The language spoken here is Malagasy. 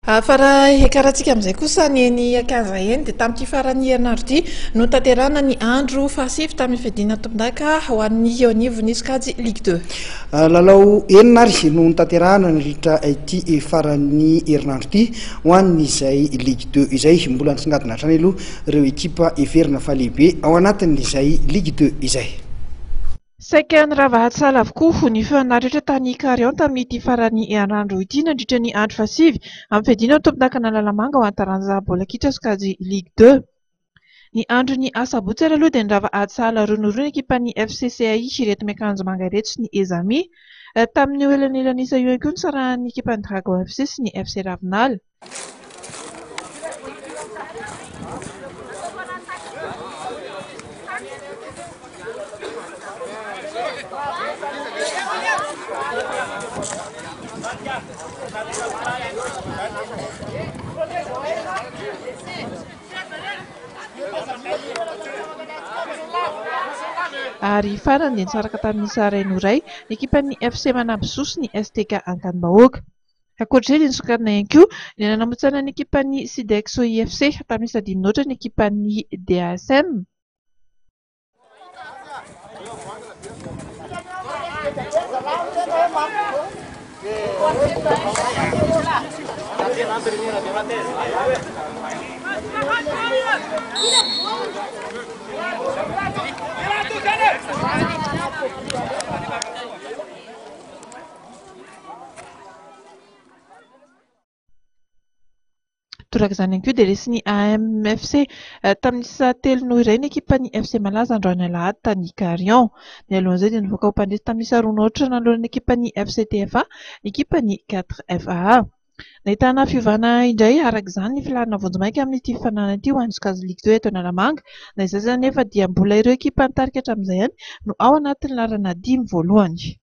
Fa raha hekaratsika amin'izay kosa ny akanza eny dia tamin'ity faran'ny herinandro ity no tanterahana ny andro fahasivy tamin'ny fiadiana tompon-daka ho an'ny eo anivon'ny sokajy Ligue 2. Lalao enina ary no tanterahana nandritra ity faran'ny herinandro ity ho an'izay Ligue 2 izay mbola nitsingadina hatrany aloha ireo ekipa everina fa lehibe ao anatin'izay Ligue 2 izay. Saika niravahatsala avokoa ny feonaritra tany Karion tamin'ity faran'ny herinandro ity nandritra ny andro fahasivy amin'ny fiadiana tompon-daka Lalamanga ho an-taranja baolina kitra sokajy Ligue 2. Ny andro ny asabotsy aloha dia niravahatsala roa ny ekipan'ny FCCAI Ireto miakanjo manga ireto sy ny Ezami tamin'ny elanelanisa io ihany koa ny sarahan'ny ekipan'ny Dragon FC sy ny FC Ravinala. Ary farany dia nisaraka tamin'ny sarai노ray ekipan'ny FC Manambisoa sy ny STK Ankanimbahoaka. Ankoatr'izay dia nisongadina ihany koa ny nanamotsana ny ekipan'ny Sidexo IFC tamin'ny sadimin'oatra ny ekipan'ny DASM. Toraka izany ihany koa dia resy ny AMFC tamin'ny satelino iray ny ekipan'ny FC Malaza androany alahady tany Karion. Ny alohan'izay dia nivoaka ho mpandresy tamin'ny saroanoatra nanoloan'ny ekipan'ny FCTFA ny ekipan'ny 4FA. Nahitana fiovana indray arak'izany ny filarana vonjimaika amin'ity fanana ity ho an'ny sokajy Ligue 2 eto Analamanga. Na izay izany nefa dia mbola ireo ekipa nitarika hatramin'izay ihany no ao anatin'ny larana 5 voalohany.